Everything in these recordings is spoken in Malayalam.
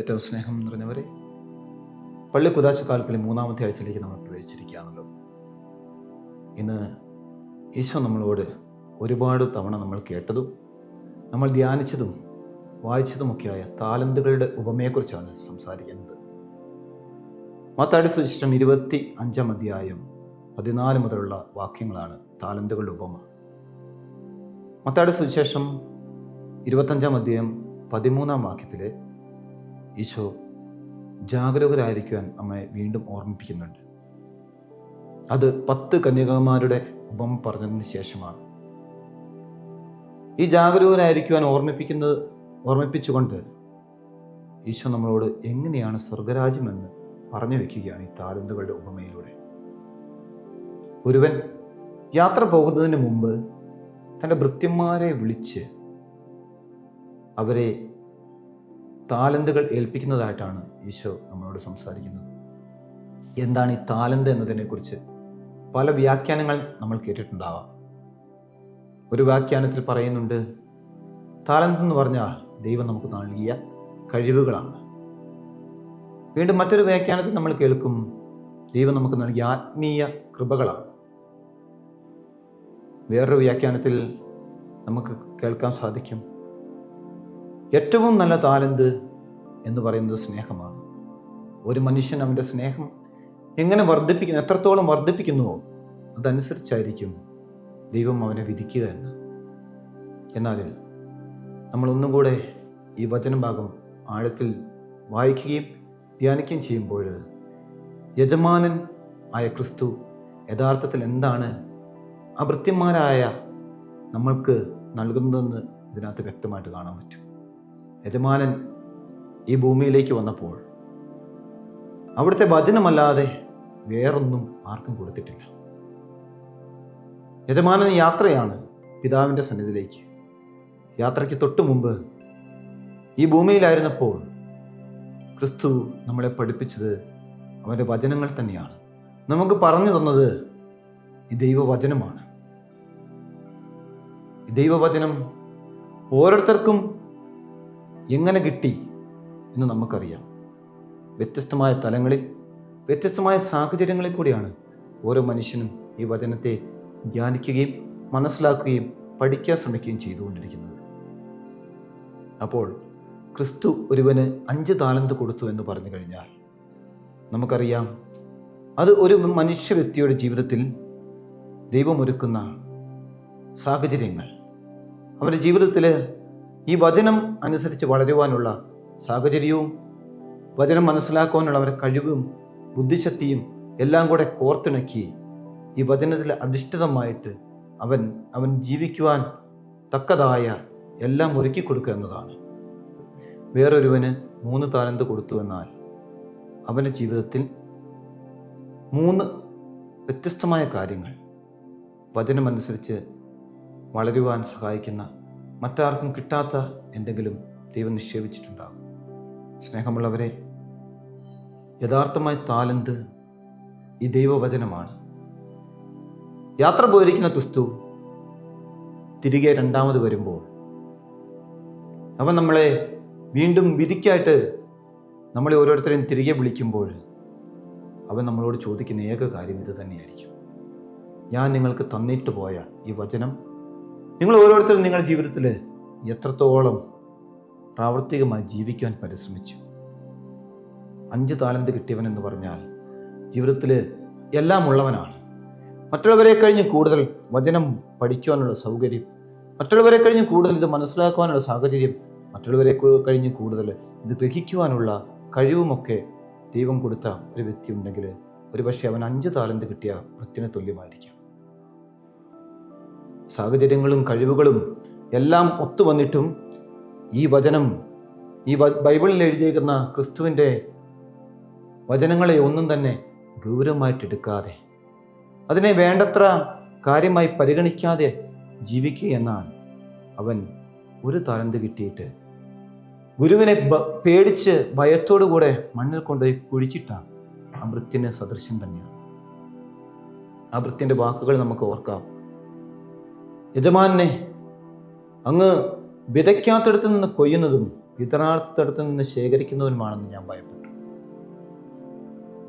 ഏറ്റവും സ്നേഹം നിറഞ്ഞവരെ, പള്ളി കുദാശക്കാലത്തിലെ 3-ാമത്തെ ആഴ്ചയിലേക്ക് നമ്മൾ പ്രവേശിച്ചിരിക്കുകയാണല്ലോ. ഇന്ന് ഈശോ നമ്മളോട് ഒരുപാട് തവണ നമ്മൾ കേട്ടതും നമ്മൾ ധ്യാനിച്ചതും വായിച്ചതുമൊക്കെയായ താലന്തുകളുടെ ഉപമയെക്കുറിച്ചാണ് സംസാരിക്കുന്നത്. മത്തായിയുടെ സുവിശേഷം 25-ാം അധ്യായം 14 മുതലുള്ള വാക്യങ്ങളാണ് താലന്തുകളുടെ ഉപമ. മത്തായിയുടെ സുവിശേഷം 25-ാം അധ്യായം 13-ാം വാക്യത്തിൽ ഈശോ ജാഗരൂകരായിരിക്കുവാൻ നമ്മെ വീണ്ടും ഓർമ്മിപ്പിക്കുന്നുണ്ട്. അത് 10 കന്യകമാരുടെ ഉപമ പറഞ്ഞതിന് ശേഷമാണ്. ഈ ജാഗരൂകരായിരിക്കുവാൻ ഓർമ്മിപ്പിച്ചുകൊണ്ട് ഈശോ നമ്മളോട് എങ്ങനെയാണ് സ്വർഗരാജ്യമെന്ന് പറഞ്ഞു വെക്കുകയാണ് ഈ താലന്തുകളുടെ ഉപമയിലൂടെ. ഒരുവൻ യാത്ര പോകുന്നതിന് മുമ്പ് തൻ്റെ ഭൃത്യന്മാരെ വിളിച്ച് അവരെ താലന്തുകൾ ഏൽപ്പിക്കുന്നതായിട്ടാണ് ഈശോ നമ്മളോട് സംസാരിക്കുന്നത്. എന്താണ് ഈ താലന്ത് എന്നതിനെക്കുറിച്ച് പല വ്യാഖ്യാനങ്ങൾ നമ്മൾ കേട്ടിട്ടുണ്ടാവാം. ഒരു വ്യാഖ്യാനത്തിൽ പറയുന്നുണ്ട്, താലന്ത് എന്ന് പറഞ്ഞാൽ ദൈവം നമുക്ക് നൽകിയ കഴിവുകളാണ്. വീണ്ടും മറ്റൊരു വ്യാഖ്യാനത്തിൽ നമ്മൾ കേൾക്കും, ദൈവം നമുക്ക് നൽകിയ ആത്മീയ കൃപകളാണ്. വേറൊരു വ്യാഖ്യാനത്തിൽ നമുക്ക് കേൾക്കാൻ സാധിക്കും, ഏറ്റവും നല്ല താലന്ത് എന്ന് പറയുന്നത് സ്നേഹമാണ്. ഒരു മനുഷ്യൻ അവൻ്റെ സ്നേഹം എങ്ങനെ വർദ്ധിപ്പിക്കുന്നു, എത്രത്തോളം വർദ്ധിപ്പിക്കുന്നുവോ അതനുസരിച്ചായിരിക്കും ദൈവം അവനെ വിധിക്കുക എന്ന്. എന്നാൽ നമ്മളൊന്നും കൂടെ ഈ വചനഭാഗം ആഴത്തിൽ വായിക്കുകയും ധ്യാനിക്കുകയും ചെയ്യുമ്പോൾ യജമാനൻ ആയ ക്രിസ്തു യഥാർത്ഥത്തിൽ എന്താണ് ആ ഭൃത്യന്മാരായ നമ്മൾക്ക് നൽകുന്നതെന്ന് ഇതിനകത്ത് വ്യക്തമായിട്ട് കാണാൻ പറ്റും. യജമാനൻ ഈ ഭൂമിയിലേക്ക് വന്നപ്പോൾ അവിടുത്തെ വചനമല്ലാതെ വേറൊന്നും ആർക്കും കൊടുത്തിട്ടില്ല. യജമാനൻ യാത്രയാണ് പിതാവിൻ്റെ സന്നിധിയിലേക്ക്. യാത്രയ്ക്ക് തൊട്ടു മുമ്പ് ഈ ഭൂമിയിലായിരുന്നപ്പോൾ ക്രിസ്തു നമ്മളെ പഠിപ്പിച്ചത് അവൻ്റെ വചനങ്ങൾ തന്നെയാണ്. നമുക്ക് പറഞ്ഞു തന്നത് ഈ ദൈവവചനമാണ്. ഈ ദൈവവചനം ഓരോരുത്തർക്കും എങ്ങനെ കിട്ടി എന്ന് നമുക്കറിയാം. വ്യത്യസ്തമായ തലങ്ങളിൽ വ്യത്യസ്തമായ സാഹചര്യങ്ങളിൽ കൂടിയാണ് ഓരോ മനുഷ്യനും ഈ വചനത്തെ ധ്യാനിക്കുകയും മനസ്സിലാക്കുകയും പഠിക്കാൻ ശ്രമിക്കുകയും ചെയ്തുകൊണ്ടിരിക്കുന്നത്. അപ്പോൾ ക്രിസ്തു ഒരുവന് 5 താലന്ത് കൊടുത്തു എന്ന് പറഞ്ഞു കഴിഞ്ഞാൽ നമുക്കറിയാം, അത് ഒരു മനുഷ്യ വ്യക്തിയുടെ ജീവിതത്തിൽ ദൈവമൊരുക്കുന്ന സാഹചര്യങ്ങൾ, അവരുടെ ജീവിതത്തിൽ ഈ വചനം അനുസരിച്ച് വളരുവാനുള്ള സാഹചര്യവും വചനം മനസ്സിലാക്കുവാനുള്ള അവരുടെ കഴിവും ബുദ്ധിശക്തിയും എല്ലാം കൂടെ കോർത്തിണക്കി ഈ വചനത്തിൽ അധിഷ്ഠിതമായിട്ട് അവൻ ജീവിക്കുവാൻ തക്കതായ എല്ലാം ഒരുക്കി കൊടുക്കുക എന്നതാണ്. വേറൊരുവന് 3 താലന്ത് കൊടുത്തു എന്നാൽ അവൻ്റെ ജീവിതത്തിൽ 3 വ്യത്യസ്തമായ കാര്യങ്ങൾ വചനമനുസരിച്ച് വളരുവാൻ സഹായിക്കുന്ന, മറ്റാർക്കും കിട്ടാത്ത എന്തെങ്കിലും ദൈവം നിക്ഷേപിച്ചിട്ടുണ്ടാകും. സ്നേഹമുള്ളവരെ, യഥാർത്ഥമായ താലന്ത് ഈ ദൈവവചനമാണ്. യാത്ര പോയിരിക്കുന്ന ക്രിസ്തു തിരികെ 2ാമത് വരുമ്പോൾ അവൻ നമ്മളെ വീണ്ടും വിധിക്കായിട്ട് നമ്മളെ ഓരോരുത്തരെയും തിരികെ വിളിക്കുമ്പോൾ അവൻ നമ്മളോട് ചോദിക്കുന്ന ഏക കാര്യം ഇത് തന്നെയായിരിക്കും. ഞാൻ നിങ്ങൾക്ക് തന്നിട്ട് പോയ ഈ വചനം നിങ്ങൾ ഓരോരുത്തരും നിങ്ങളുടെ ജീവിതത്തിൽ എത്രത്തോളം പ്രാവർത്തികമായി ജീവിക്കാൻ പരിശ്രമിച്ചു. 5 താലന്ത് കിട്ടിയവൻ എന്ന് പറഞ്ഞാൽ ജീവിതത്തിൽ എല്ലാം ഉള്ളവനാണ്. മറ്റുള്ളവരെ കഴിഞ്ഞ് കൂടുതൽ വചനം പഠിക്കുവാനുള്ള സൗകര്യം, മറ്റുള്ളവരെ കഴിഞ്ഞ് കൂടുതൽ ഇത് മനസ്സിലാക്കുവാനുള്ള സാഹചര്യം, മറ്റുള്ളവരെ കഴിഞ്ഞ് കൂടുതൽ ഇത് ഗ്രഹിക്കുവാനുള്ള കഴിവുമൊക്കെ ദൈവം കൊടുത്ത ഒരു വ്യക്തി ഉണ്ടെങ്കിൽ ഒരുപക്ഷെ അവൻ 5 താലന്ത് കിട്ടിയ വൃത്തിന് തുല്യമായിരിക്കും. സാഹചര്യങ്ങളും കഴിവുകളും എല്ലാം ഒത്തു വന്നിട്ടും ഈ വചനം, ഈ ബൈബിളിൽ എഴുതിയിരിക്കുന്ന ക്രിസ്തുവിൻ്റെ വചനങ്ങളെ ഒന്നും തന്നെ ഗൗരവമായിട്ടെടുക്കാതെ, അതിനെ വേണ്ടത്ര കാര്യമായി പരിഗണിക്കാതെ ജീവിക്കുക എന്നാൽ അവൻ 1 താലന്ത് കിട്ടിയിട്ട് ഗുരുവിനെ പേടിച്ച് ഭയത്തോടുകൂടെ മണ്ണിൽ കൊണ്ടുപോയി കുഴിച്ചിട്ട ആ ഭൃത്യന് സദൃശ്യം തന്നെയാണ്. ആ ഭൃത്യൻ്റെ വാക്കുകൾ നമുക്ക് ഓർക്കാം. യജമാനെ അങ്ങ് വിതയ്ക്കാത്തടത്ത് നിന്ന് കൊയ്യുന്നതും വിതറാത്തടത്തു നിന്ന് ശേഖരിക്കുന്നവനുമാണെന്ന് ഞാൻ ഭയപ്പെട്ടു.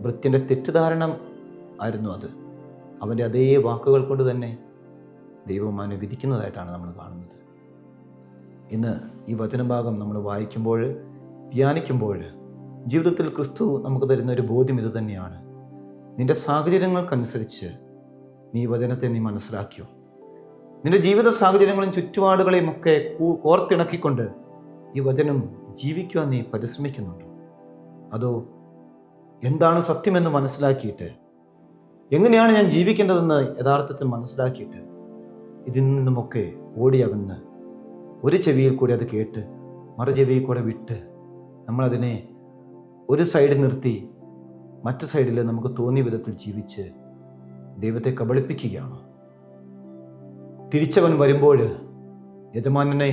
ഭൃത്യൻ്റെ തെറ്റിദ്ധാരണ ആയിരുന്നു അത്. അവൻ്റെ അതേ വാക്കുകൾ കൊണ്ട് തന്നെ ദൈവം അവനെ വിധിക്കുന്നതായിട്ടാണ് നമ്മൾ കാണുന്നത്. ഇന്ന് ഈ വചനഭാഗം നമ്മൾ വായിക്കുമ്പോൾ, ധ്യാനിക്കുമ്പോൾ ജീവിതത്തിൽ ക്രിസ്തു നമുക്ക് തരുന്ന ഒരു ബോധ്യം ഇത് തന്നെയാണ്. നിന്റെ സാഹചര്യങ്ങൾക്കനുസരിച്ച് നീ വചനത്തെ നീ മനസ്സിലാക്കിയോ? നിന്റെ ജീവിത സാഹചര്യങ്ങളും ചുറ്റുപാടുകളെയും ഒക്കെ കോർത്തിണക്കിക്കൊണ്ട് ഈ വചനം ജീവിക്കുവാൻ നീ പരിശ്രമിക്കുന്നുണ്ടോ? അതോ എന്താണ് സത്യമെന്ന് മനസ്സിലാക്കിയിട്ട്, എങ്ങനെയാണ് ഞാൻ ജീവിക്കേണ്ടതെന്ന് യഥാർത്ഥത്തിൽ മനസ്സിലാക്കിയിട്ട് ഇതിൽ നിന്നുമൊക്കെ ഓടിയകന്ന് ഒരു ചെവിയിൽ കൂടി അത് കേട്ട് മറു ചെവിയിൽ കൂടെ വിട്ട് നമ്മളതിനെ ഒരു സൈഡിൽ നിർത്തി മറ്റു സൈഡിൽ നമുക്ക് തോന്നിയ വിധത്തിൽ ജീവിച്ച് ദൈവത്തെ കബളിപ്പിക്കുകയാണോ? തിരിച്ചവൻ വരുമ്പോൾ, യജമാനനെ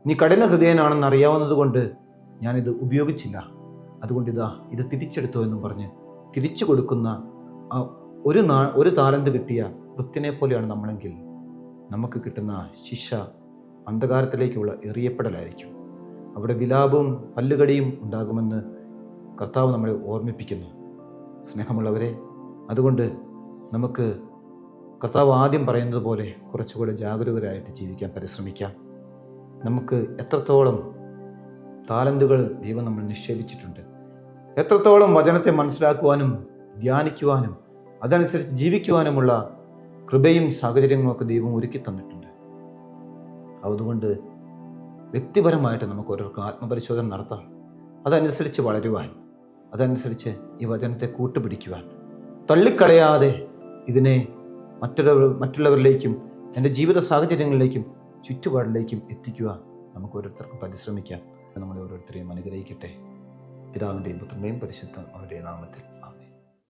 നീ കഠിന ഹൃദയനാണെന്ന് അറിയാവുന്നത് കൊണ്ട് ഞാനിത് ഉപയോഗിച്ചില്ല, അതുകൊണ്ട് ഇത് തിരിച്ചെടുത്തോ എന്നും പറഞ്ഞ് തിരിച്ചു കൊടുക്കുന്ന ഒരു താലന്ത് കിട്ടിയ വൃത്തിനെ പോലെയാണ് നമ്മളെങ്കിൽ നമുക്ക് കിട്ടുന്ന ശിക്ഷ അന്ധകാരത്തിലേക്കുള്ള എറിയപ്പെടലായിരിക്കും. അവിടെ വിലാപവും പല്ലുകടിയും ഉണ്ടാകുമെന്ന് കർത്താവ് നമ്മളെ ഓർമ്മിപ്പിക്കുന്നു. സ്നേഹമുള്ളവരെ, അതുകൊണ്ട് നമുക്ക് കർത്താവ് ആദ്യം പറയുന്നത് പോലെ കുറച്ചുകൂടെ ജാഗരൂകരായിട്ട് ജീവിക്കാൻ പരിശ്രമിക്കാം. നമുക്ക് എത്രത്തോളം താലന്തുകൾ ദൈവം നമ്മൾ നിക്ഷേപിച്ചിട്ടുണ്ട്, എത്രത്തോളം വചനത്തെ മനസ്സിലാക്കുവാനും ധ്യാനിക്കുവാനും അതനുസരിച്ച് ജീവിക്കുവാനുമുള്ള കൃപയും സാഹചര്യങ്ങളൊക്കെ ദൈവം ഒരുക്കി തന്നിട്ടുണ്ട്. അതുകൊണ്ട് വ്യക്തിപരമായിട്ട് നമുക്ക് ഓരോരുത്തർക്കും ആത്മപരിശോധന നടത്താം. അതനുസരിച്ച് വളരുവാൻ, അതനുസരിച്ച് ഈ വചനത്തെ കൂട്ടുപിടിക്കുവാൻ, തള്ളിക്കളയാതെ ഇതിനെ മറ്റുള്ളവരിലേക്കും എൻ്റെ ജീവിത സാഹചര്യങ്ങളിലേക്കും ചുറ്റുപാടിലേക്കും എത്തിക്കുവാൻ നമുക്ക് ഓരോരുത്തർക്കും പരിശ്രമിക്കാം. നമ്മളെ ഓരോരുത്തരെയും അനുഗ്രഹിക്കട്ടെ. പിതാവിൻ്റെയും പുത്രൻ്റെയും പരിശുദ്ധ അവൻ്റെ നാമത്തിൽ.